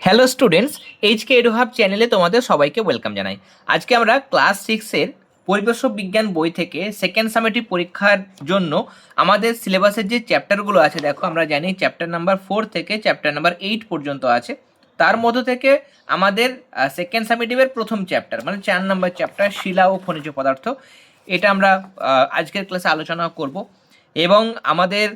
Hello students, HK এডুহাব চ্যানেলে তোমাদের সবাইকে ওয়েলকাম জানাই। আজকে আমরা ক্লাস 6-এর পরিবেশ বিজ্ঞান বই থেকে সেকেন্ড সামেটিভ পরীক্ষার জন্য আমাদের সিলেবাসের যে চ্যাপ্টারগুলো আছে, দেখো আমরা জানি চ্যাপ্টার নাম্বার 4 থেকে চ্যাপ্টার নাম্বার 8 পর্যন্ত আছে। তার মধ্য থেকে আমাদের সেকেন্ড সামেটিভের প্রথম চ্যাপ্টার মানে 4 নম্বর চ্যাপ্টার শিলা ও খনিজ পদার্থ, এটা আমরা আজকের ক্লাসে আলোচনা করব। এবং আমাদের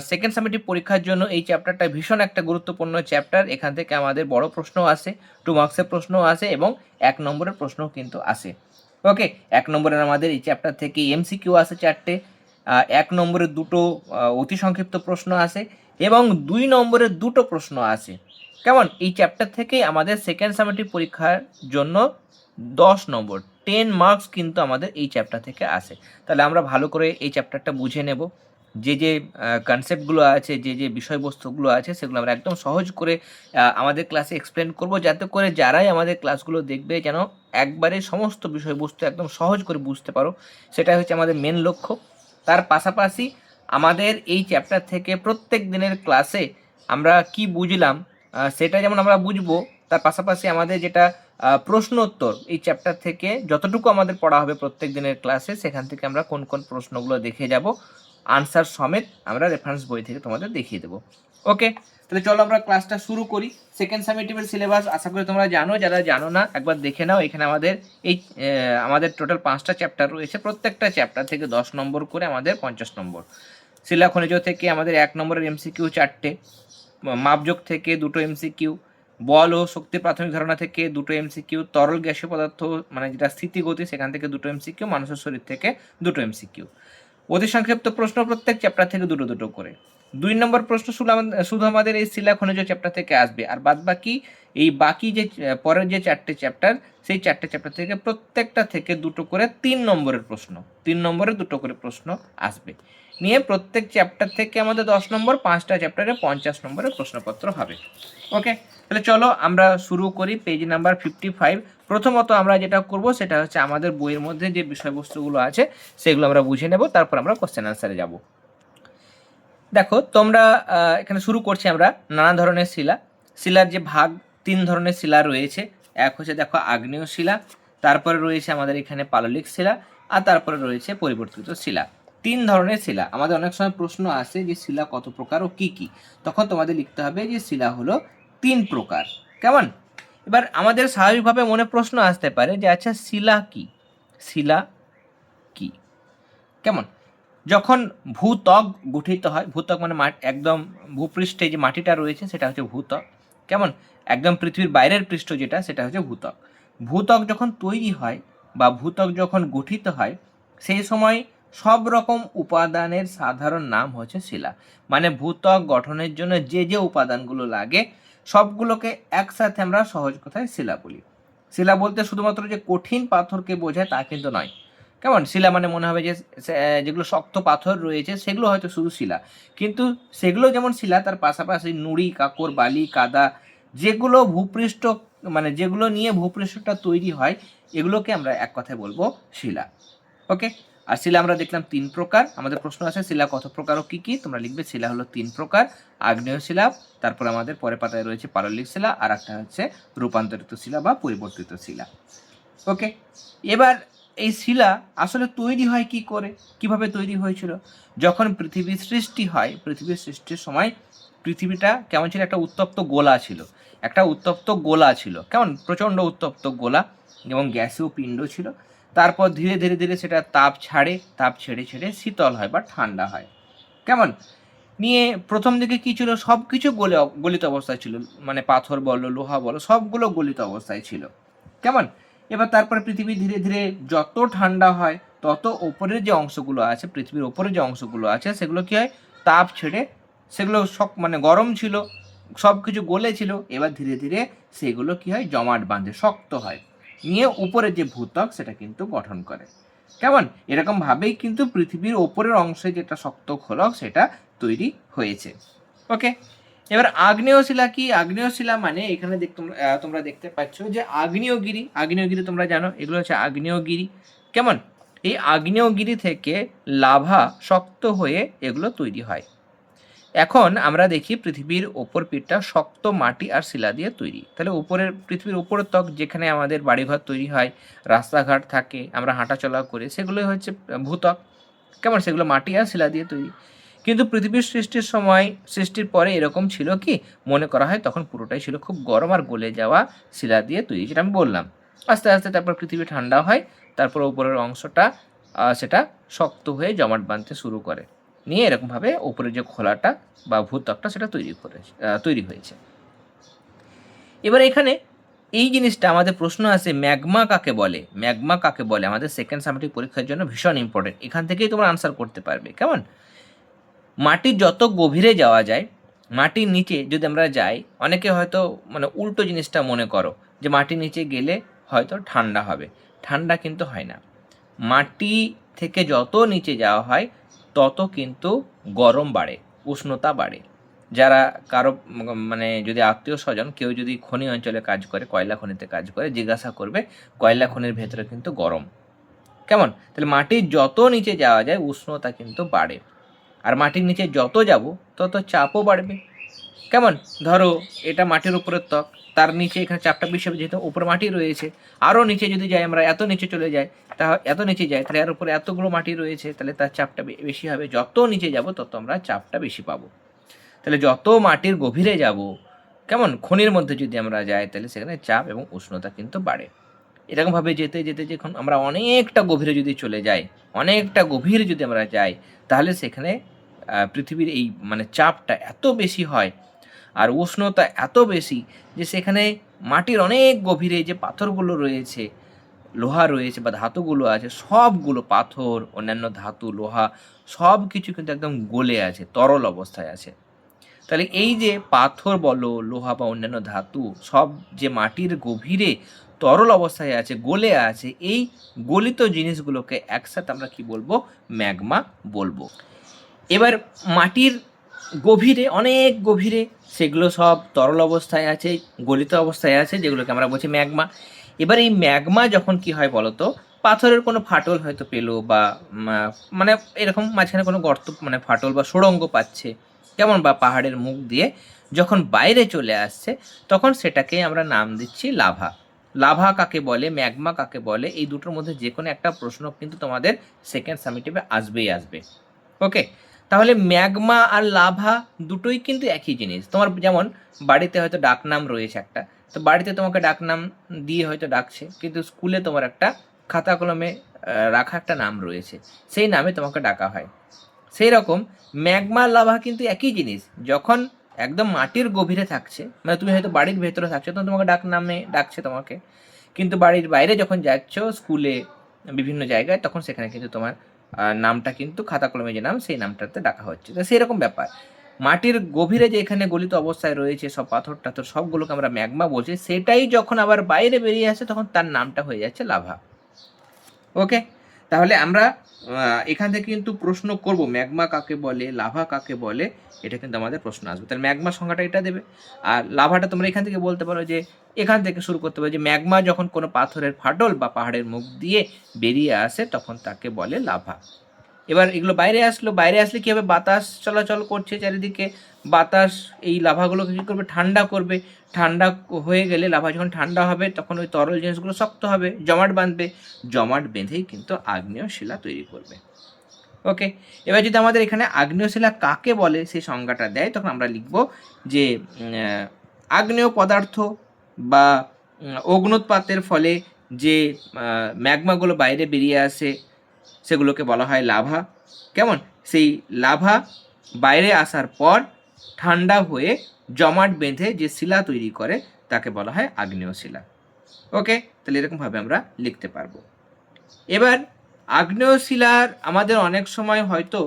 সেকেন্ড সামেটিভ পরীক্ষার জন্য এই চ্যাপ্টারটা ভীষণ একটা গুরুত্বপূর্ণ চ্যাপ্টার। এখান থেকে আমাদের বড় প্রশ্ন আসে, 2 মার্কসের প্রশ্ন আসে এবং 1 নম্বরের প্রশ্নও কিন্তু আসে। ওকে, 1 নম্বরের আমাদের এই চ্যাপ্টার থেকে এমসিকিউ আসে 4টে, 1 নম্বরের 2টো অতি সংক্ষিপ্ত প্রশ্ন আসে এবং 2 নম্বরের 2টো প্রশ্ন আসে। কেমন, এই চ্যাপ্টার থেকেই আমাদের সেকেন্ড সামেটিভ পরীক্ষার জন্য 10 নম্বর 10 মার্কস কিন্তু আমাদের এই চ্যাপ্টার থেকে আসে। তাহলে আমরা ভালো করে এই চ্যাপ্টারটা বুঝে নেব। যে কনসেপ্টগুলো আছে, যে বিষয়বস্তুগুলো আছে, সেগুলো আমরা একদম সহজ করে আমাদের ক্লাসে এক্সপ্লেন করব, যাতে করে যারাই আমাদের ক্লাসগুলো দেখবে যেন একবারে সমস্ত বিষয়বস্তু একদম সহজ করে বুঝতে পারো। সেটাই হচ্ছে আমাদের মেন লক্ষ্য। তার পাশাপাশি আমাদের এই চ্যাপ্টার থেকে প্রত্যেক দিনের ক্লাসে আমরা কি বুঝলাম সেটা যেমন আমরা বুঝবো, তার পাশাপাশি আমাদের যেটা প্রশ্ন উত্তর এই চ্যাপ্টার থেকে যতটুকু আমাদের পড়া হবে প্রত্যেক দিনের ক্লাসে, সেখান থেকে আমরা কোন কোন প্রশ্নগুলো দেখে যাব, আনসার সমেত আমরা রেফারেন্স বই থেকে তোমাদের দেখিয়ে দেবো। ওকে, তাহলে চলো আমরা ক্লাসটা শুরু করি। সেকেন্ড সামেটিভের সিলেবাস আশা করি তোমরা জানো, যারা জানো না একবার দেখে নাও। এখানে আমাদের আমাদের টোটাল 5টা চ্যাপ্টার রয়েছে, প্রত্যেকটা চ্যাপ্টার থেকে 10 নম্বর করে আমাদের 50 নম্বর। শিলা খনিজ থেকে আমাদের 1 নম্বরের এমসিকিউ 4টে, মাপযোগ থেকে 2টো এমসিকিউ, বল ও শক্তির প্রাথমিক ধারণা থেকে 2টো এমসিকিউ, তরল গ্যাসীয় পদার্থ মানে যেটা স্থিতিগতি সেখান থেকে 2টো এমসিকিউ, মানুষের শরীর থেকে 2টো এমসিকিউ। অতি সংক্ষিপ্ত প্রশ্ন প্রত্যেক চ্যাপ্টার থেকে 2টো করে। 2 নম্বর প্রশ্ন শুধু আমাদের এই শিলা খনিজ চ্যাপ্টার থেকে আসবে, আর বাদ বাকি যে পরের যে 4টে চ্যাপ্টার, সেই 4টে চ্যাপ্টার থেকে প্রত্যেকটা থেকে 2টো করে 3 নম্বরের প্রশ্ন, 3 নম্বরের 2টো করে প্রশ্ন আসবে। নিয়ে প্রত্যেক চ্যাপ্টার থেকে আমাদের 10 নম্বর, 5টা চ্যাপ্টারে 50 নম্বরের প্রশ্নপত্র হবে। ওকে, তাহলে চলো আমরা শুরু করি। Page number 55। প্রথমত আমরা যেটা করব সেটা হচ্ছে আমাদের বইয়ের মধ্যে যে বিষয়বস্তুগুলো আছে সেগুলো আমরা বুঝে নেব, তারপর আমরা কোশ্চেন আনসারে যাব। দেখো তোমরা এখানে শুরু করছি আমরা নানা ধরনের শিলা। শিলার যে ভাগ, 3 ধরনের শিলা রয়েছে। এক হচ্ছে দেখো আগ্নেয় শিলা, তারপরে রয়েছে আমাদের এখানে পাললিক শিলা, আর তারপরে রয়েছে পরিবর্তিত শিলা। 3 ধরনের শিলা। আমাদের অনেক সময় প্রশ্ন আসে যে শিলা কত প্রকার ও কি কি, তখন তোমাদের লিখতে হবে যে শিলা হলো 3 প্রকার। কেমন, এবার আমাদের স্বাভাবিকভাবে মনে প্রশ্ন আসতে পারে যে আচ্ছা শিলা কি, শিলা কি। কেমন, যখন ভূত্বক গঠিত হয়, ভূত্বক মানে একদম ভূপৃষ্ঠে যে মাটিটা রয়েছে সেটা হচ্ছে ভূত্বক। কেমন, একদম পৃথিবীর বাইরের পৃষ্ঠ যেটা সেটা হচ্ছে ভূত্বক। ভূত্বক যখন তৈরি হয় বা ভূত্বক যখন গঠিত হয়, সেই সময় সব রকম উপাদানের সাধারণ নাম হচ্ছে শিলা। মানে ভূত্বক গঠনের জন্য যে যে উপাদানগুলো লাগে সবগুলোকে একসাথে আমরা সহজ কথায় শিলা বলি। শিলা বলতে শুধুমাত্র যে কঠিন পাথরকে বোঝায় তা কিন্তু নয়। কেমন, শিলা মানে মনে হবে যে যেগুলো শক্ত পাথর রয়েছে সেগুলো হয়তো শুধু শিলা, কিন্তু সেগুলো যেমন শিলা, তার পাশাপাশি নুড়ি, কাকর, বালি, কাদা, যেগুলো ভূপৃষ্ঠ মানে যেগুলো নিয়ে ভূপৃষ্ঠটা তৈরি হয়, এগুলোকে আমরা এক কথায় বলবো শিলা। ওকে, আর শিলা আমরা দেখলাম 3 প্রকার। আমাদের প্রশ্ন আছে শিলা কত প্রকার ও কি কি, তোমরা লিখবে শিলা হলো 3 প্রকার। আগ্নেয় শিলা, তারপর আমাদের পরের পাতায় রয়েছে পাললিক শিলা, আর একটা হচ্ছে রূপান্তরিত শিলা বা পরিবর্তিত শিলা। ওকে, এবার এই শিলা আসলে তৈরি হয় কি করে, কিভাবে তৈরি হয়েছিল? যখন পৃথিবীর সৃষ্টি হয়, পৃথিবীর সৃষ্টির সময় পৃথিবীটা কেমন ছিল? একটা উত্তপ্ত গোলা ছিল, একটা উত্তপ্ত গোলা ছিল। কেমন, প্রচণ্ড উত্তপ্ত গোলা এবং গ্যাসীয় পিণ্ড ছিল। তারপর ধীরে ধীরে ধীরে সেটা তাপ ছাড়ে, তাপ ছেড়ে ছেড়ে শীতল হয় বা ঠান্ডা হয়। কেমন, নিয়ে প্রথম দিকে কি ছিল? সব কিছু গলিত অবস্থায় ছিল, মানে পাথর বলো, লোহা বলো, সবগুলো গলিত অবস্থায় ছিল। কেমন, এবার তারপরে পৃথিবী ধীরে ধীরে যত ঠান্ডা হয় তত ওপরের যে অংশগুলো আছে, পৃথিবীর ওপরে যে অংশগুলো আছে, সেগুলো কি হয়? তাপ ছেড়ে সেগুলো মানে গরম ছিল, সব কিছু গলেছিল। এবার ধীরে ধীরে সেগুলো কি হয়? জমাট বাঁধে, শক্ত হয়, নিয়ে উপরের যে ভূত্বক সেটা কিন্তু গঠন করে। কেমন, এরকম ভাবেই কিন্তু পৃথিবীর ওপরের অংশে যেটা শক্ত খোলক সেটা তৈরি হয়েছে। ওকে, এবার আগ্নেয় শিলা কি? আগ্নেয় শিলা মানে এখানে তোমরা দেখতে পাচ্ছ যে আগ্নেয়গিরি, আগ্নেয়গিরি তোমরা জানো, এগুলো হচ্ছে আগ্নেয়গিরি। কেমন, এই আগ্নেয়গিরি থেকে লাভা শক্ত হয়ে এগুলো তৈরি হয়। এখন আমরা দেখি পৃথিবীর ওপর পিঠটা শক্ত মাটি আর শিলা দিয়ে তৈরি। তাহলে পৃথিবীর উপরের ত্বক যেখানে আমাদের বাড়িঘর তৈরি হয়, রাস্তাঘাট থাকে, আমরা হাঁটাচলা করি, সেগুলোই হচ্ছে ভূত্বক। কেমন? সেগুলো মাটি আর শিলা দিয়ে তৈরি। কিন্তু পৃথিবীর সৃষ্টির পরে এরকম ছিল কি? মনে করা হয় তখন পুরোটাই ছিল খুব গরম আর গলে যাওয়া শিলা দিয়ে তৈরি, যেটা আমি বললাম। আস্তে আস্তে তারপর পৃথিবী ঠান্ডা হয়, তারপর উপরের অংশটা সেটা শক্ত হয়ে জমাট বাঁধতে শুরু করে, নিয়ে এরকমভাবে উপরে যে খোলাটা বা ভূত্বকটা সেটা তৈরি হয়েছে। এবার এখানে এই জিনিসটা আমাদের প্রশ্ন আসে, ম্যাগমা কাকে বলে? ম্যাগমা কাকে বলে? আমাদের সেকেন্ড সামেটিক পরীক্ষার জন্য ভীষণ ইম্পর্টেন্ট। এখান থেকেই তোমরা আনসার করতে পারবে। কেমন? মাটির যত গভীরে যাওয়া যায়, মাটির নিচে যদি আমরা যাই, অনেকে হয়তো মানে উল্টো জিনিসটা মনে করো যে মাটির নিচে গেলে হয়তো ঠান্ডা হবে। ঠান্ডা কিন্তু হয় না। মাটি থেকে যত নিচে যাওয়া হয় তত কিন্তু গরম বাড়ে, উষ্ণতা বাড়ে। যারা কারো মানে যদি আত্মীয় স্বজন কেউ যদি খনি অঞ্চলে কাজ করে, কয়লা খনিতে কাজ করে, জিজ্ঞাসা করবে কয়লা খনির ভেতরে কিন্তু গরম। কেমন? তাহলে মাটির যত নিচে যাওয়া যায় উষ্ণতা কিন্তু বাড়ে, আর মাটির নিচে যত যাব তত চাপও বাড়বে। কেমন? ধরো এটা মাটির উপরের ত্বক, তার নিচে এখানে চাপটা বেশি হবে যেহেতু উপরে মাটি রয়েছে। আরও নিচে যদি যাই, আমরা এত নিচে চলে যাই, এত নিচে যাই, তাহলে এর উপরে এতগুলো মাটি রয়েছে, তাহলে তার চাপটা বেশি হবে। যত নিচে যাব তত আমরা চাপটা বেশি পাবো। তাহলে যত মাটির গভীরে যাব, কেমন, খনির মধ্যে যদি আমরা যাই, তাহলে সেখানে চাপ এবং উষ্ণতা কিন্তু বাড়ে। এরকমভাবে যেতে যেতে যখন আমরা অনেকটা গভীরে যদি চলে যাই, অনেকটা গভীরে যদি আমরা যাই, তাহলে সেখানে পৃথিবীর এই মানে চাপটা এত বেশি হয় আর উষ্ণতা এত বেশি যে সেখানে মাটির অনেক গভীরে যে পাথরগুলো রয়েছে, লোহা রয়েছে বা ধাতুগুলো আছে, সবগুলো পাথর, অন্যান্য ধাতু, লোহা, সব কিছু কিন্তু একদম গলে আছে, তরল অবস্থায় আছে। তাহলে এই যে পাথর বলো, লোহা বা অন্যান্য ধাতু সব যে মাটির গভীরে তরল অবস্থায় আছে, গলে আছে, এই গলিত জিনিসগুলোকে একসাথে আমরা কি বলবো? ম্যাগমা বলবো। এবার মাটির গভীরে, অনেক গভীরে, সেগুলো সব তরল অবস্থায় আছে, গলিত অবস্থায় আছে, যেগুলোকে আমরা বলছি ম্যাগমা। এবার এই ম্যাগমা যখন কি হয় বলতো, পাথরের কোনো ফাটল হয়তো পেলো বা মানে এরকম মাঝখানে কোনো গর্ত মানে ফাটল বা সুড়ঙ্গ পাচ্ছে, কেমন, বা পাহাড়ের মুখ দিয়ে যখন বাইরে চলে আসছে, তখন সেটাকে আমরা নাম দিচ্ছি লাভা। লাভা কাকে বলে, ম্যাগমা কাকে বলে, এই দুটোর মধ্যে যে কোনো একটা প্রশ্ন কিন্তু তোমাদের সেকেন্ড সামেটিভে আসবেই আসবে। ওকে, তাহলে ম্যাগমা আর লাভা দুটোই কিন্তু একই জিনিস। তোমার যেমন বাড়িতে হয়তো ডাকনাম রয়েছে একটা, তো বাড়িতে তোমাকে ডাকনাম দিয়ে হয়তো ডাকছে, কিন্তু স্কুলে তোমার একটা খাতা কলমে রাখা একটা নাম রয়েছে, সেই নামে তোমাকে ডাকা হয়। সেই রকম ম্যাগমা লাভা কিন্তু একই জিনিস। যখন একদম মাটির গভীরে থাকছে, মানে তুমি হয়তো বাড়ির ভেতরে থাকছো, তখন তোমাকে ডাক নামে ডাকছে তোমাকে, কিন্তু বাড়ির বাইরে যখন যাচ্ছ, স্কুলে, বিভিন্ন জায়গায়, তখন সেখানে কিন্তু তোমার নামটা কিন্তু খাতা কলমে যে নাম, সেই নামটাতে ডাকা হচ্ছে। তো সেই রকম ব্যাপার, মাটির গভীরে যে এখানে গলিত অবস্থায় রয়েছে সব পাথর টাথর, সবগুলোকে আমরা ম্যাগমা বলছি, সেটাই যখন আবার বাইরে বেরিয়ে আসে তখন তার নামটা হয়ে যাচ্ছে লাভা। ওকে, তাহলে আমরা এখান থেকে কিন্তু প্রশ্ন করব ম্যাগমা কাকে বলে, লাভা কাকে বলে, এটা কিন্তু আমাদের প্রশ্ন আসবে। তাহলে ম্যাগমা সংজ্ঞাটা এটা দেবে, আর লাভাটা তোমরা এখান থেকে বলতে পারো, যে এখান থেকে শুরু করতে পারো যে ম্যাগমা যখন কোনো পাথরের ফাটল বা পাহাড়ের মুখ দিয়ে বেরিয়ে আসে তখন তাকে বলে লাভা। এবার এগুলো বাইরে আসলে কী হবে? বাতাস চলাচল করছে চারিদিকে, বাতাস এই লাভাগুলোকে কী করবে? ঠান্ডা করবে। ঠান্ডা হয়ে গেলে, লাভা যখন ঠান্ডা হবে তখন ওই তরল জিনিসগুলো শক্ত হবে, জমাট বাঁধবে, জমাট বেঁধেই কিন্তু আগ্নেয় শিলা তৈরি করবে। ওকে, এবার যদি আমাদের এখানে আগ্নেয় শিলা কাকে বলে সেই সংজ্ঞাটা দেয়, তখন আমরা লিখব যে আগ্নেয় পদার্থ বা অগ্নুৎপাতের ফলে যে ম্যাগমাগুলো বাইরে বেরিয়ে আসে সেগুলোকে বলা হয় লাভা। কেমন? সেই লাভা বাইরে আসার পর ঠান্ডা হয়ে জমাট বেঁধে যে শিলা তৈরি করে তাকে বলা হয় আগ্নেয় শিলা। ওকে, তাহলে এরকমভাবে আমরা লিখতে পারবো। এবার আগ্নেয় শিলার আমাদের অনেক সময় হয়তো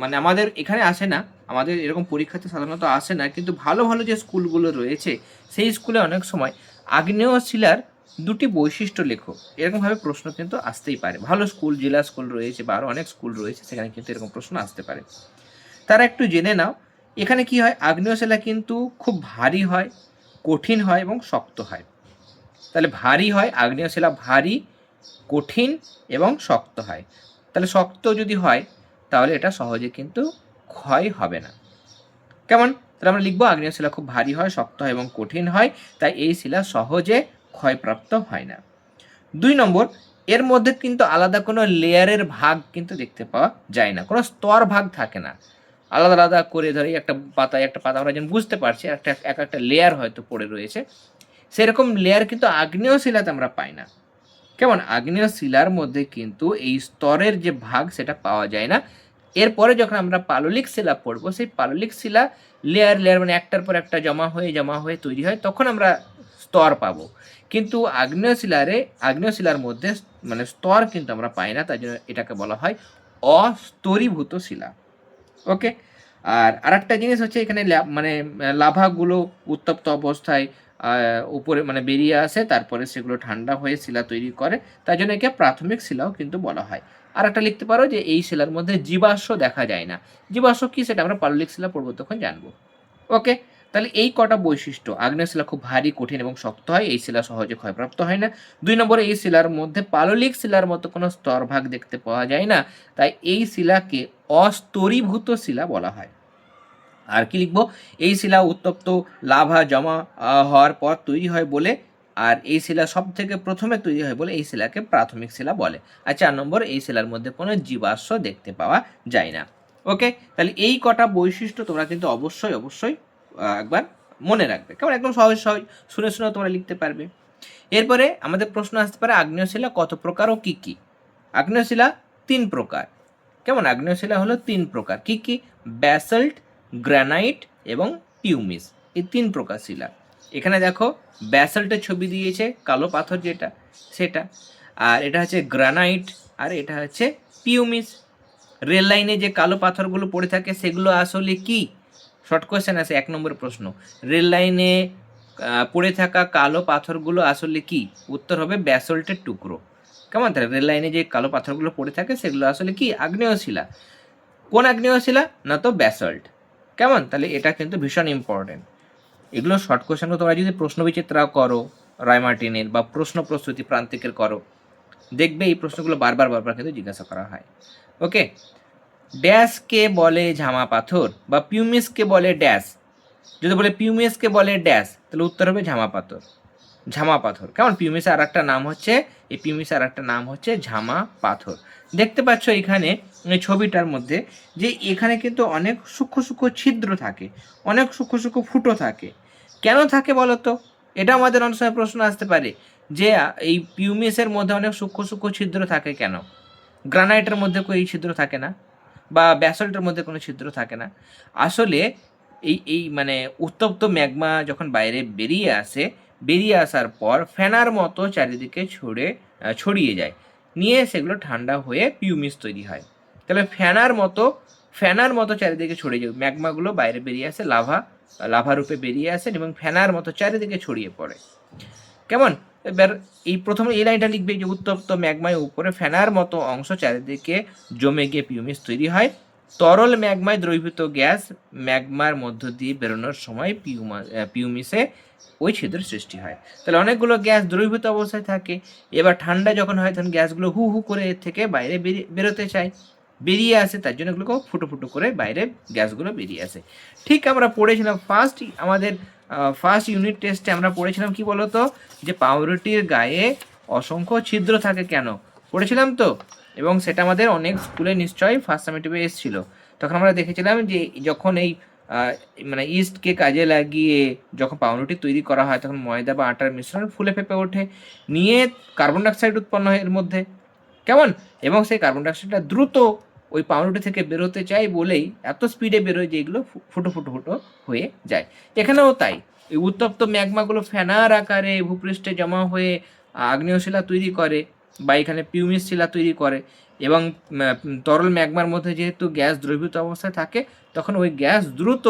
মানে আমাদের এখানে আসে না, আমাদের এরকম পরীক্ষাতে সাধারণত আসে না, কিন্তু ভালো ভালো যে স্কুলগুলো রয়েছে সেই স্কুলে অনেক সময় আগ্নেয় শিলার দুটি বৈশিষ্ট্য লেখো, এরকমভাবে প্রশ্ন কিন্তু আসতেই পারে। ভালো স্কুল, জেলা স্কুল রয়েছে বা আরও অনেক স্কুল রয়েছে, সেখানে কিন্তু এরকম প্রশ্ন আসতে পারে। তারা একটু জেনে নাও, এখানে কি হয়, আগ্নেয় শিলা কিন্তু খুব ভারী হয়, কঠিন হয় এবং শক্ত হয়। তাহলে ভারী হয়, আগ্নেয় শিলা ভারী, কঠিন এবং শক্ত হয়। তাহলে শক্ত যদি হয় তাহলে এটা সহজে কিন্তু ক্ষয় হবে না। কেমন? তাহলে আমরা লিখবো আগ্নেয় শিলা খুব ভারী হয়, শক্ত হয় এবং কঠিন হয়, তাই এই শিলা সহজে ক্ষয়প্রাপ্ত হয় না। 2 নম্বর, এর মধ্যে কিন্তু আলাদা কোনো লেয়ারের ভাগ কিন্তু দেখতে পাওয়া যায় না, কোনো স্তর ভাগ থাকে না। আলাদা আলাদা করে ধরি একটা পাতায় একটা পাতা আমরা যেমন বুঝতে পারছি এক একটা লেয়ার হয়তো পড়ে রয়েছে, সেরকম লেয়ার কিন্তু আগ্নেয় শিলাতে আমরা পাই না। কেমন? আগ্নেয় শিলার মধ্যে কিন্তু এই স্তরের যে ভাগ সেটা পাওয়া যায় না। এরপরে যখন আমরা পাললিক শিলা পড়বো, সেই পাললিক শিলা লেয়ার লেয়ার মানে একটার পর একটা জমা হয়ে তৈরি হয়, তখন আমরা স্তর পাবো। কিন্তু আগ্নেয় শিলার মধ্যে মানে স্তর কিন্তু আমরা পাই না, তাই জন্য এটাকে বলা হয় অস্তরীভূত শিলা। ওকে? আর আরেকটা জিনিস হচ্ছে এখানে মানে লাভাগুলো উত্তপ্ত অবস্থায় উপরে মানে বেরিয়ে আসে, তারপরে সেগুলো ঠান্ডা হয়ে শিলা তৈরি করে, তাই জন্য একে প্রাথমিক শিলাও কিন্তু বলা হয়। আরেকটা লিখতে পারো যে এই শিলার মধ্যে জীবাশ্ম দেখা যায় না। জীবাশ্ম কি সেটা আমরা পাললিক শিলা পড়বো তখন জানবো। ওকে? তাহলে এই কটা বৈশিষ্ট্য, আগ্নেয় শিলা খুব ভারী, কঠিন এবং শক্ত হয়, এই শিলা সহজে ক্ষয়প্রাপ্ত হয় না। 2 নম্বরে এই শিলার মধ্যে পাললিক শিলার মতো কোনো স্তরভাগ দেখতে পাওয়া যায় না, তাই এই শিলাকে অস্তরীভূত শিলা বলা হয়। আর কি লিখবো? এই শিলা উত্তপ্ত লাভা জমা হওয়ার পর তৈরি হয় বলে, আর এই শিলা সব থেকে প্রথমে তৈরি হয় বলে এই শিলাকে প্রাথমিক শিলা বলে। আর 4 নম্বর, এই শিলার মধ্যে কোনো জীবাশ্ম দেখতে পাওয়া যায় না। ওকে? তাহলে এই কটা বৈশিষ্ট্য তোমরা কিন্তু অবশ্যই অবশ্যই একবার মনে রাখবে। কেমন? একদম সহজ সহজ শুনে শুনে তোমরা লিখতে পারবে। এরপরে আমাদের প্রশ্ন আসতে পারে আগ্নেয় শিলা কত প্রকার ও কি কি? আগ্নেয় শিলা 3 প্রকার। কেমন? আগ্নেয় শিলা হলো 3 প্রকার। কি কি? ব্যাসল্ট, গ্রানাইট এবং পিউমিস, এই 3 প্রকার শিলা। এখানে দেখো ব্যাসল্টের ছবি দিয়েছে, কালো পাথর যেটা সেটা, আর এটা হচ্ছে গ্রানাইট, আর এটা হচ্ছে পিউমিস। রেল লাইনে যে কালো পাথরগুলো পড়ে থাকে সেগুলো আসলে কি? শর্ট কোয়েশ্চেন আছে, 1 নম্বর প্রশ্ন। রেল লাইনে পড়ে থাকা কালো পাথরগুলো আসলে কি? উত্তর হবে ব্যাসল্টের টুকরো। কেমন? তাহলে রেল লাইনে যে কালো পাথরগুলো পড়ে থাকে সেগুলো আসলে কি? আগ্নেয় শিলা। কোন আগ্নেয় শিলা? না তো ব্যাসল্ট। কেমন? তাহলে এটা কিন্তু ভীষণ ইম্পর্টেন্ট। এগুলো শর্ট কোয়েশ্চেনগুলো তোমরা যদি প্রশ্ন বিচিত্রা করো রায়মার্টিনের, বা প্রশ্ন প্রস্তুতি প্রান্তিকের করো, দেখবে এই প্রশ্নগুলো বারবার বারবার কিন্তু জিজ্ঞাসা করা হয়। ওকে? ড্যাশকে বলে ঝামা পাথর, বা পিউমিসকে বলে ড্যাশ। যদি বলে পিউমিসকে বলে ড্যাশ, তাহলে উত্তর হবে ঝামা পাথর। ঝামা পাথর। কেমন? পিউমিসের আর একটা নাম হচ্ছে, এই পিউমিসের আর একটা নাম হচ্ছে ঝামা পাথর। দেখতে পাচ্ছ এখানে এই ছবিটার মধ্যে যে এখানে কিন্তু অনেক সূক্ষ্ম সূক্ষ্ম ছিদ্র থাকে, অনেক সূক্ষ্ম সূক্ষ্ম ফুটো থাকে। কেন থাকে বলো তো? এটা আমাদের অনেক সময় প্রশ্ন আসতে পারে যে এই পিউমিসের মধ্যে অনেক সূক্ষ্ম সূক্ষ্ম ছিদ্র থাকে কেন? গ্রানাইটের মধ্যে এই ছিদ্র থাকে না, বা ব্যাসল্টের মধ্যে কোনো ছিদ্র থাকে না। আসলে এই মানে উত্তপ্ত ম্যাগমা যখন বাইরে বেরিয়ে আসার পর ফেনার মতো চারিদিকে ছড়িয়ে যায়, নিয়ে সেগুলো ঠান্ডা হয়ে পিউমিস তৈরি হয়। তাহলে ফেনার মতো চারিদিকে ছড়িয়ে যায়, ম্যাগমাগুলো বাইরে বেরিয়ে আসে, লাভা রূপে বেরিয়ে আসে এবং ফেনার মতো চারিদিকে ছড়িয়ে পড়ে। কেমন? এবার এই প্রথমে এই লাইনটা লিখবে যে উত্তপ্ত ম্যাগমায় উপরে ফেনার মতো অংশ চারিদিকে জমে গিয়ে পিউমিস তৈরি হয়। তরল ম্যাগমায় দ্রবীভূত গ্যাস ম্যাগমার মধ্য দিয়ে বেরোনোর সময় পিউমিসে ওই ছিদ্রের সৃষ্টি হয়। তাহলে অনেকগুলো গ্যাস দ্রবীভূত অবস্থায় থাকে, এবার ঠান্ডা যখন হয় তখন গ্যাসগুলো হু হু করে এর থেকে বাইরে বেরোতে চায়, বেরিয়ে আসে, তার জন্য এগুলো ফুটো ফুটো করে বাইরে গ্যাসগুলো বেরিয়ে আসে। ঠিক আমরা পড়েছিলাম ফার্স্ট ইউনিট টেস্টে আমরা পড়েছিলাম কি বলতো, যে পাউরুটির গায়ে অসংখ্য ছিদ্র থাকে কেন, পড়েছিলাম তো। এবং সেটা আমাদের অনেক স্কুলে নিশ্চয়ই ফার্স্ট সামেটিভে এসেছিল। তখন আমরা দেখেছিলাম যে যখন এই মানে ইস্টকে কাজে লাগিয়ে যখন পাউরুটি তৈরি করা হয়, তখন ময়দা বা আটার মিশ্রণ ফুলে ফেপে ওঠে, নিয়ে কার্বন ডাইঅক্সাইড উৎপন্ন হয় এর মধ্যে। কেমন? এবং সেই কার্বন ডাইঅক্সাইডটা দ্রুত ওই পাউরুটি থেকে বেরোতে চাই বলেই এত স্পিডে বেরোয় যে এগুলো ফুটো ফুটো ফুটো হয়ে যায়। এখানেও তাই, এই উত্তপ্ত ম্যাগমাগুলো ফেনার আকারে ভূপৃষ্ঠে জমা হয়ে আগ্নেয় শিলা তৈরি করে, বা এখানে পিউমিস শিলা তৈরি করে, এবং তরল ম্যাগমার মধ্যে যেহেতু গ্যাস দ্রবীভূত অবস্থায় থাকে, তখন ওই গ্যাস দ্রুত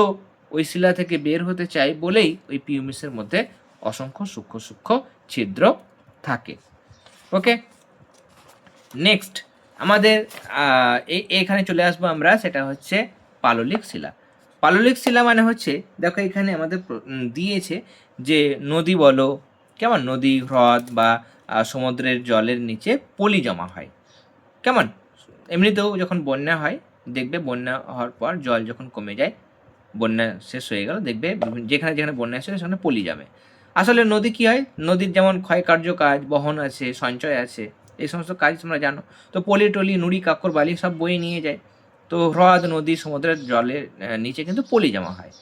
ওই শিলা থেকে বের হতে চায় বলেই ওই পিউমিসের মধ্যে অসংখ্য সূক্ষ্ম সূক্ষ্ম ছিদ্র থাকে। ওকে? নেক্সট আমাদের এখানে চলে আসবো আমরা, সেটা হচ্ছে পাললিক শিলা। পাললিক শিলা মানে হচ্ছে, দেখো এখানে আমাদের দিয়েছে যে নদী বলো, কেমন, নদী, হ্রদ বা সমুদ্রের জলের নিচে পলি জমা হয়। কেমন? এমনিতেও যখন বন্যা হয়, দেখবে বন্যা হওয়ার পর জল যখন কমে যায়, বন্যা শেষ হয়ে গেল, দেখবে যেখানে যেখানে বন্যা আসে সেখানে পলি জমে। আসলে নদী কী হয়, নদীর যেমন ক্ষয়কার্য কাজ, বহন আছে, সঞ্চয় আছে, এই সমস্ত কাজ তোমরা জানো। তো পলি টলি, নুড়ি, কাকর, বালি সব বয়ে নিয়ে যায়। তো হ্রদ, নদী, সমুদ্রের জলের নিচে কিন্তু পলি জমা হয়।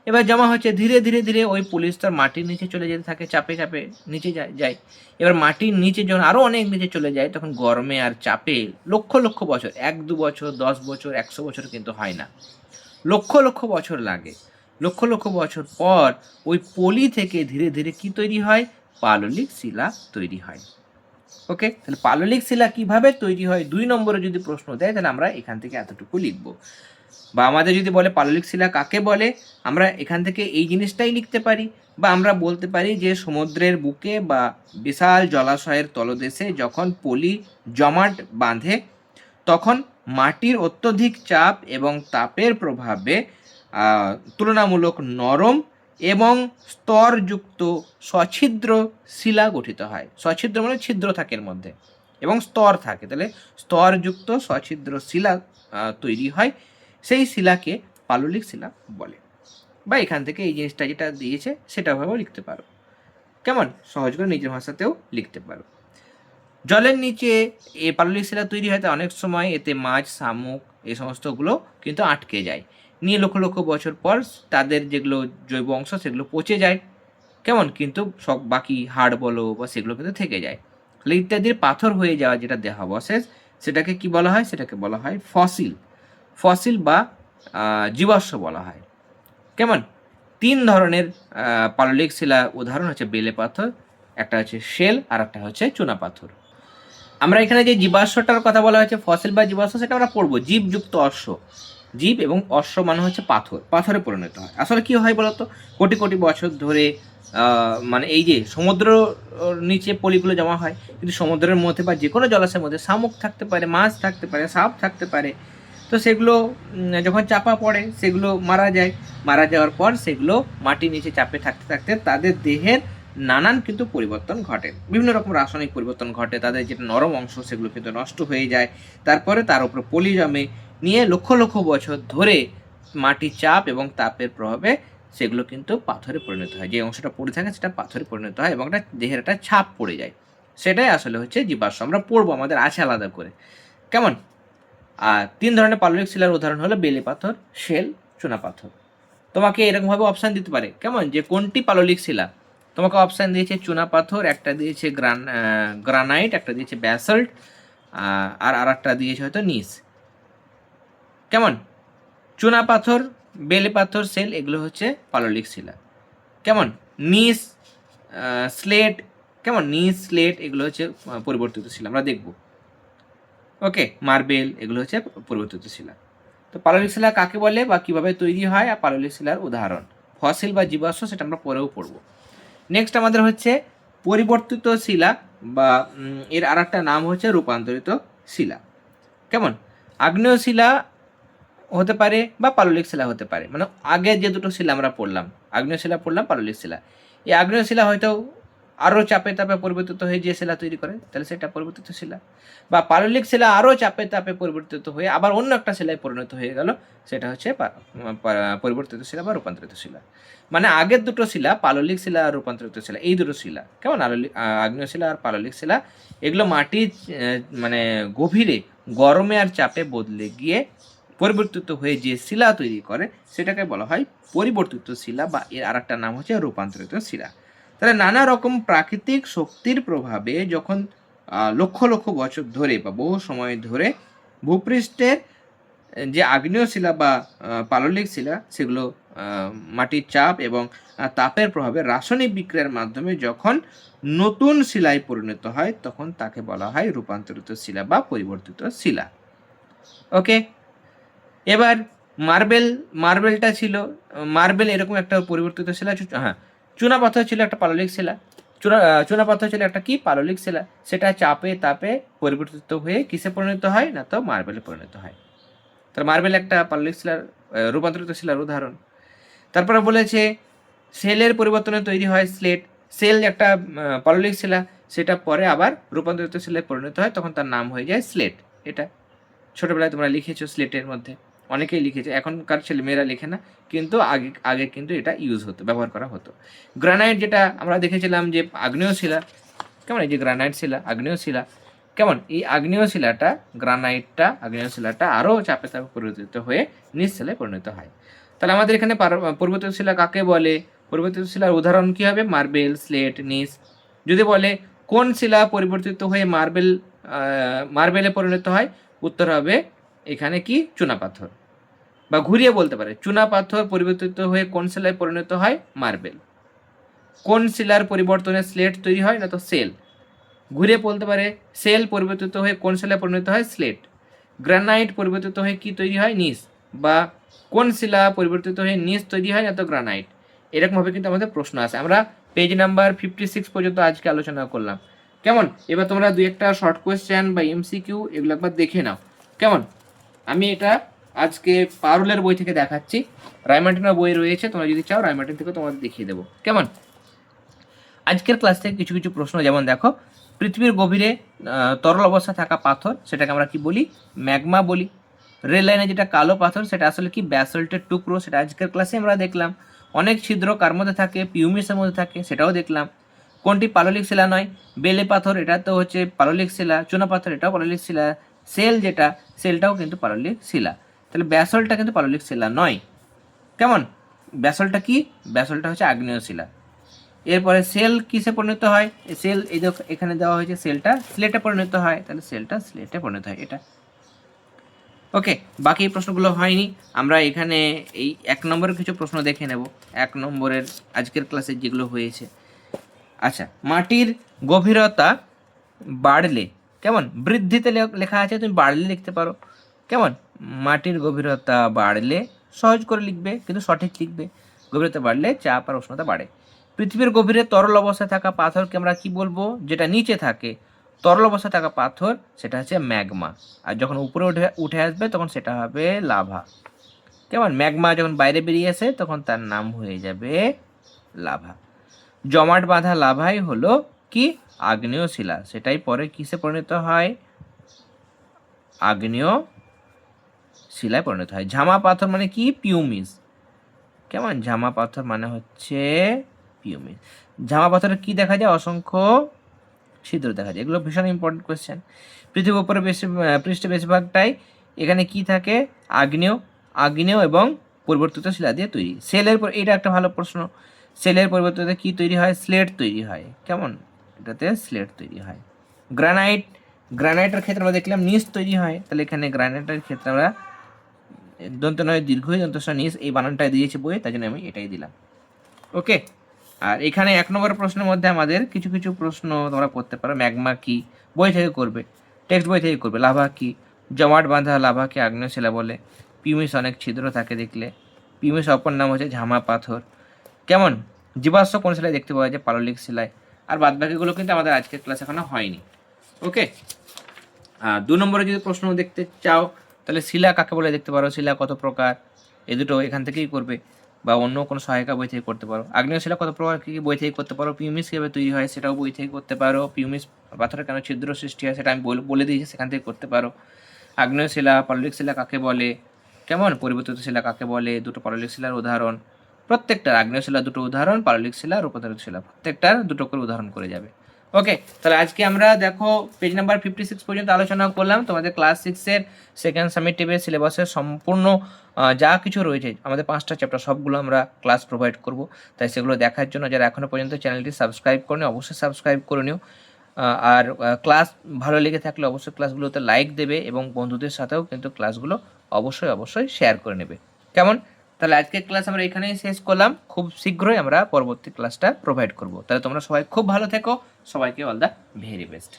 এবার জমা হচ্ছে ধীরে ধীরে ধীরে ওই পলি স্তর মাটির নিচে চলে যেতে থাকে, চাপে চাপে নিচে যায়। এবার মাটির নিচে যখন আরও অনেক নিচে চলে যায়, তখন গরমে আর চাপে লক্ষ লক্ষ বছর, 1-2 বছর, 10 বছর, 100 বছর কিন্তু হয় না, লক্ষ লক্ষ বছর লাগে। লক্ষ লক্ষ বছর পর ওই পলি থেকে ধীরে ধীরে কি তৈরি হয়, পাললিক শিলা তৈরি হয়। ওকে, তাহলে পাললিক শিলা কিভাবে তৈরি হয় 2 নম্বরে যদি প্রশ্ন দেয়, তাহলে আমরা এখান থেকে এতটুকু লিখব। বা আমাদের যদি বলে পাললিক শিলা কাকে বলে, আমরা এখান থেকে এই জিনিসটাই লিখতে পারি। বা আমরা বলতে পারি যে সমুদ্রের বুকে বা বিশাল জলাশয়ের তলদেশে যখন পলি জমাট বাঁধে, তখন মাটির অত্যধিক চাপ এবং তাপের প্রভাবে তুলনামূলক নরম এবং স্তরযুক্ত সছিদ্র শিলা গঠিত হয়। সছিদ্র মানে ছিদ্র থাকে এর মধ্যে, এবং স্তর থাকে, তাহলে স্তরযুক্ত সছিদ্র শিলা তৈরি হয়। সেই শিলাকে পাললিক শিলা বলে। বা এখান থেকে এই জিনিসটা যেটা দিয়েছে সেটাভাবেও লিখতে পারো, কেমন সহজ করে নিজের ভাষাতেও লিখতে পারো। জলের নিচে এ পাললিক শিলা তৈরি হয়, অনেক সময় এতে মাছ, শামুক এই সমস্তগুলো কিন্তু আটকে যায়, নিয়ে লক্ষ লক্ষ বছর পর তাদের যেগুলো জৈব অংশ সেগুলো পচে যায়, কেমন, কিন্তু সব বাকি হাড় বলো বা সেগুলো কিন্তু থেকে যায়। তাহলে ইত্যাদির পাথর হয়ে যাওয়া যেটা দেহাবশেষ, সেটাকে কি বলা হয়, সেটাকে বলা হয় ফসিল। ফসিল বা জীবাশ্ম বলা হয়। কেমন, 3 ধরনের পাললিক শিলা উদাহরণ হচ্ছে বেলে পাথর, একটা হচ্ছে শেল, আর একটা হচ্ছে চুনা পাথর। আমরা এখানে যে জীবাশ্মটার কথা বলা হয়েছে, ফসিল বা জীবাশ্ম, সেটা আমরা পড়বো জীবযুক্ত অশ্ব। জীব এবং অশ্ব মানে হচ্ছে পাথর, পাথরে পরিণত হয়। আসলে কি হয় বলতো, কোটি কোটি বছর ধরে মানে এই যে সমুদ্র নিচে পলিগুলো জমা হয়, কিন্তু সমুদ্রের মধ্যে বা যে কোনো জলাশয়ের মধ্যে শামুক থাকতে পারে, মাছ থাকতে পারে, সাপ থাকতে পারে। তো সেগুলো যখন চাপা পড়ে সেগুলো মারা যায়। মারা যাওয়ার পর সেগুলো মাটির নিচে চাপে থাকতে থাকতে তাদের দেহের নানান কিন্তু পরিবর্তন ঘটে, বিভিন্ন রকম রাসায়নিক পরিবর্তন ঘটে, তাদের যেটা নরম অংশ সেগুলো কিন্তু নষ্ট হয়ে যায়। তারপরে তার উপর পলি জমে, নিয়ে লক্ষ লক্ষ বছর ধরে মাটির চাপ এবং তাপের প্রভাবে সেগুলো কিন্তু পাথরে পরিণত হয়। যে অংশটা পড়ে থাকে সেটা পাথরে পরিণত হয় এবং একটা দেহের একটা ছাপ পড়ে যায়। সেটাই আসলে হচ্ছে জীবাশ্ম। আমরা পড়বো, আমাদের আছে আলাদা করে, কেমন। আর 3 ধরনের পাললিক শিলার উদাহরণ হলো বেলে পাথর, শেল, চুনা পাথর। তোমাকে এরকমভাবে অপশান দিতে পারে, কেমন, যে কোনটি পাললিক শিলা। তোমাকে অপশান দিয়েছে চুনা পাথর, একটা দিয়েছে গ্রানাইট, একটা দিয়েছে ব্যাসল্ট, আর একটা দিয়েছে হয়তো নিস। কেমন, চুনা পাথর, বেলে পাথর, সেল এগুলো হচ্ছে পাললিক শিলা। কেমন, নিস, স্লেট, কেমন, নিস, স্লেট এগুলো হচ্ছে পরিবর্তিত শিলা, আমরা দেখব। ওকে, মার্বেল এগুলো হচ্ছে পরিবর্তিত শিলা। তো পাললিক শিলা কাকে বলে বা কিভাবে তৈরি হয়, আর পাললিক শিলার উদাহরণ, ফসিল বা জীবাশ্ম, সেটা আমরা পরেও পড়ব। নেক্সট আমাদের হচ্ছে পরিবর্তিত শিলা, বা এর আর একটা নাম হচ্ছে রূপান্তরিত শিলা। কেমন, আগ্নেয় শিলা হতে পারে বা পাললিক শিলা হতে পারে, মানে আগে যে দুটো শিলা আমরা পড়লাম, আগ্নেয় শিলা পড়লাম, পাললিক শিলা, এই আগ্নেয় শিলা হয়তো আরও চাপে তাপে পরিবর্তিত হয়ে যে শিলা তৈরি করে, তাহলে সেটা পরিবর্তিত শিলা। বা পাললিক শিলা আরও চাপে তাপে পরিবর্তিত হয়ে আবার অন্য একটা শিলায় পরিণত হয়ে গেল, সেটা হচ্ছে পরিবর্তিত শিলা বা রূপান্তরিত শিলা। মানে আগের দুটো শিলা, পাললিক শিলা আর রূপান্তরিত শিলা, এই দুটো শিলা, কেমন, আগ্নেয় শিলা আর পাললিক শিলা, এগুলো মাটির মানে গভীরে গরমে আর চাপে বদলে গিয়ে পরিবর্তিত হয়ে যে শিলা তৈরি করে সেটাকে বলা হয় পরিবর্তিত শিলা, বা এর আর একটা নাম হচ্ছে রূপান্তরিত শিলা। তাহলে নানা রকম প্রাকৃতিক শক্তির প্রভাবে যখন লক্ষ লক্ষ বছর ধরে বা বহু সময় ধরে ভূপৃষ্ঠের যে আগ্নেয় শিলা বা পাললিক শিলা সেগুলো মাটির চাপ এবং তাপের প্রভাবে রাসায়নিক বিক্রিয়ার মাধ্যমে যখন নতুন শিলায় পরিণত হয়, তখন তাকে বলা হয় রূপান্তরিত শিলা বা পরিবর্তিত শিলা। ওকে, এবার মার্বেলটা ছিল, মার্বেল এরকম একটা পরিবর্তিত শিলা। হ্যাঁ, চুনা পাথর ছিল একটা পাললিক শিলা। চুনা পাথর ছিল একটা কি পাললিক শিলা, সেটা চাপে তাপে পরিবর্তিত হয়ে কিসে পরিণত হয় না, তো মার্বেলে পরিণত হয়। তাহলে মার্বেল একটা পাললিক শিলার রূপান্তরিত শিলার উদাহরণ। তারপরে বলেছে সেলের পরিবর্তনে তৈরি হয় স্লেট। সেল একটা পাললিক শিলা, সেটা পরে আবার রূপান্তরিত শিলায় পরিণত হয়, তখন তার নাম হয়ে যায় স্লেট। এটা ছোটবেলায় তোমরা লিখেছো স্লেটের মধ্যে। অনেকেই লিখেছে, এখনকার ছেলেমেয়েরা লেখে না, কিন্তু আগে আগে কিন্তু এটা ইউজ হতো, ব্যবহার করা হতো। গ্রানাইট যেটা আমরা দেখেছিলাম যে আগ্নেয় শিলা, কেমন, এই যে গ্রানাইট শিলা, আগ্নেয় শিলা, কেমন, এই আগ্নেয় শিলাটা, গ্রানাইটটা, আগ্নেয় শিলাটা আরও চাপে চাপে পরিবর্তিত হয়ে নিজ শিলায় পরিণত হয়। তাহলে আমাদের এখানে পরিবর্তিত শিলা কাকে বলে? পরিবর্তিত শিলার উদাহরণ কী হবে? মার্বেল, স্লেট, নিস। যদি বলে কোন শিলা পরিবর্তিত হয়ে মার্বেলে পরিণত হয়, উত্তর হবে এখানে কি? চুনাপাথর। বা ঘুরিয়ে বলতে পারে, চুনাপাথর পরিবর্তিত হয়ে কোন শিলায় পরিণত হয়? মার্বেল। কোন শিলার পরিবর্তনে স্লেট তৈরি হয়? না তো সেল। ঘুরিয়ে বলতে পারে, সেল পরিবর্তিত হয়ে কোন শিলায় পরিণত হয়? স্লেট। গ্রানাইট পরিবর্তিত হয়ে কি তৈরি হয়? নিস। বা কোন শিলা পরিবর্তিত হয়ে নিস তৈরি হয়? না তো গ্রানাইট। এরকমভাবে কিন্তু আমাদের প্রশ্ন আছে। আমরা পেজ নাম্বার 56 পর্যন্ত আজকে আলোচনা করলাম। কেমন? এবার তোমরা দুই একটা শর্ট কোয়েশ্চেন বা এমসিকিউ এগুলো একবার দেখে নাও। কেমন? আমি এটা আজকে পারুলের বই থেকে দেখাচ্ছি। রায়মার্টিনের বই রয়েছে, তোমরা যদি চাও রায়মার্টিন থেকে তোমাদের দেখিয়ে দেবো। কেমন? আজকের ক্লাস থেকে কিছু কিছু প্রশ্ন, যেমন দেখো, পৃথিবীর গভীরে তরল অবস্থায় থাকা পাথর, সেটাকে আমরা কি বলি? ম্যাগমা বলি। রেল লাইনে যেটা কালো পাথর, সেটা আসলে কি? ব্যাসল্টের টুকরো, সেটা আজকের ক্লাসে আমরা দেখলাম। অনেক ছিদ্র কার মধ্যে থাকে? পিউমিসের মধ্যে থাকে, সেটাও দেখলাম। কোনটি পাললিক শিলা নয়? বেলে পাথর, এটা তো হচ্ছে পাললিক শিলা। চুনা পাথর, এটাও পাললিক শিলা। সেল যেটা, সেলটাও কিন্তু পাললিক শিলা। তাহলে ব্যাসল্টটা কিন্তু পাললিক শিলা নয়। কেমন? ব্যাসল্টটা কি? ব্যাসল্টটা হচ্ছে আগ্নেয় শিলা। এরপরে সেল কিসে পরিণত হয়? সেল, এই যে এখানে দেওয়া হয়েছে, সেলটা স্লেটে পরিণত হয়, তাহলে সেলটা স্লেটে পরিণত হয়, এটা। ওকে, বাকি প্রশ্নগুলো হয়নি, আমরা এখানে এই 1 নম্বরের কিছু প্রশ্ন দেখে নেব। 1 নম্বরের আজকের ক্লাসে যেগুলো হয়েছে। আচ্ছা, মাটির গভীরতা বাড়লে, কেমন, বৃদ্ধিতে লেখা আছে, তুমি বাড়লে লিখতে পারো। কেমন? মাটির গভীরতা বাড়লে, সহজ করে লিখবে কিন্তু সঠিক লিখবে। গভীরতা বাড়লে চাপ আর উষ্ণতা বাড়ে। পৃথিবীর গভীরে তরল অবস্থায় থাকা পাথরকে আমরা কি বলবো? যেটা নিচে থাকে, তরল অবস্থায় থাকা পাথর, সেটা হচ্ছে ম্যাগমা। আর যখন উপরে উঠে আসবে তখন সেটা হবে লাভা। কেমন? ম্যাগমা যখন বাইরে বেরিয়ে আসে তখন তার নাম হয়ে যাবে লাভা। জমাট বাঁধা লাভাই হলো কি? আগ্নেয় শিলা। সেটাই পরে কিসে পরিণত হয়? আগ্নেয় শিলায় পরিণত হয়। ঝামা পাথর মানে কি? পিউমিস। কেমন? ঝামা পাথর মানে হচ্ছে পিউমিস। ঝামা পাথরে কি দেখা যায়? অসংখ্য ছিদ্র দেখা যায়। এগুলো ভীষণ ইম্পর্টেন্ট কোয়েশ্চেন। পৃথিবীর উপরে পৃষ্ঠে বেশিরভাগটাই এখানে কি থাকে? আগ্নেয় এবং পরিবর্তিত শিলা দিয়ে তৈরি। সেলের পর, এটা একটা ভালো প্রশ্ন, সেলের পরিবর্তিত কি তৈরি হয়? স্লেট তৈরি হয়। কেমন? এটাতে স্লেট তৈরি হয়। গ্রানাইটের ক্ষেত্রে আমরা দেখলাম নিস তৈরি হয়, তাহলে এখানে গ্রানাইটের ক্ষেত্রে আমরা দন্ত নয় দীর্ঘ দন্তস্ব নিস, এই বানানটা দিয়েছে বইয়ে, তাই জন্য আমি এটাই দিলাম। ওকে, আর এখানে 1 নম্বর প্রশ্নের মধ্যে আমাদের কিছু কিছু প্রশ্ন তোমরা করতে পারো। ম্যাগমা কি? বই থেকে করবে, টেক্সট বই থেকে করবে। লাভা কি? জমাট বাঁধা লাভাকে আগ্নেয় শিলা বলে। পিউমিস অনেক ছিদ্র থাকে দেখলে। পিউমিস অপর নাম হচ্ছে ঝামা পাথর। কেমন? জীবাশ্ম কোন শিলায় দেখতে পাওয়া যায়? পাললিক শিলায়। আর বাদবাকিগুলো কিন্তু আমাদের আজকের ক্লাস এখনো হয়নি। ওকে, 2 নম্বরে যদি প্রশ্ন দেখতে চাও, তাহলে শিলা কাকে বলে দেখতে পারো, শিলা কত প্রকার, এই দুটো এখান থেকেই করবে, বা অন্য কোনো সহায়িকা বই থেকে করতে পারো। আগ্নেয় শিলা কত প্রকার, কী বই থেকে করতে পারো। পিউমিস কীভাবে তৈরি হয়, সেটাও বই থেকে করতে পারো। পিউমিস পাথরে কেন ছিদ্র সৃষ্টি হয়, সেটা আমি বলে দিয়েছি, সেখান থেকে করতে পারো। আগ্নেয় শিলা, পাললিক শিলা কাকে বলে, কেমন, পরিবর্তিত শিলা কাকে বলে, দুটো পাললিক শিলার উদাহরণ, প্রত্যেকটার, আগ্নেয় শিলা দুটো উদাহরণ, পাললিক শিলা, রূপান্তরিত শিলা, প্রত্যেকটার দুটো করে উদাহরণ করে যাবে। ওকে, তাহলে আজকে আমরা দেখো পেজ নাম্বার 56 পর্যন্ত আলোচনা করলাম। তোমাদের ক্লাস 6-এর সেকেন্ড সামেটিভের সিলেবাসের সম্পূর্ণ যা কিছু রয়েছে, আমাদের 5টা চ্যাপ্টার, সবগুলো আমরা ক্লাস প্রোভাইড করব। তাই সেগুলো দেখার জন্য যারা এখনও পর্যন্ত চ্যানেলটি সাবস্ক্রাইব করনি, অবশ্যই সাবস্ক্রাইব করে নিও। আর ক্লাস ভালো লেগে থাকলে অবশ্যই ক্লাসগুলোতে লাইক দেবে, এবং বন্ধুদের সাথেও কিন্তু ক্লাসগুলো অবশ্যই শেয়ার করে নেবে। কেমন? তাহলে আজকের ক্লাস আমরা এখানেই শেষ করলাম। খুব শীঘ্রই আমরা পরবর্তী ক্লাসটা প্রোভাইড করব। তাহলে তোমরা সবাই খুব ভালো থেকো। সবাইকে অল দ্য ভেরি বেস্ট।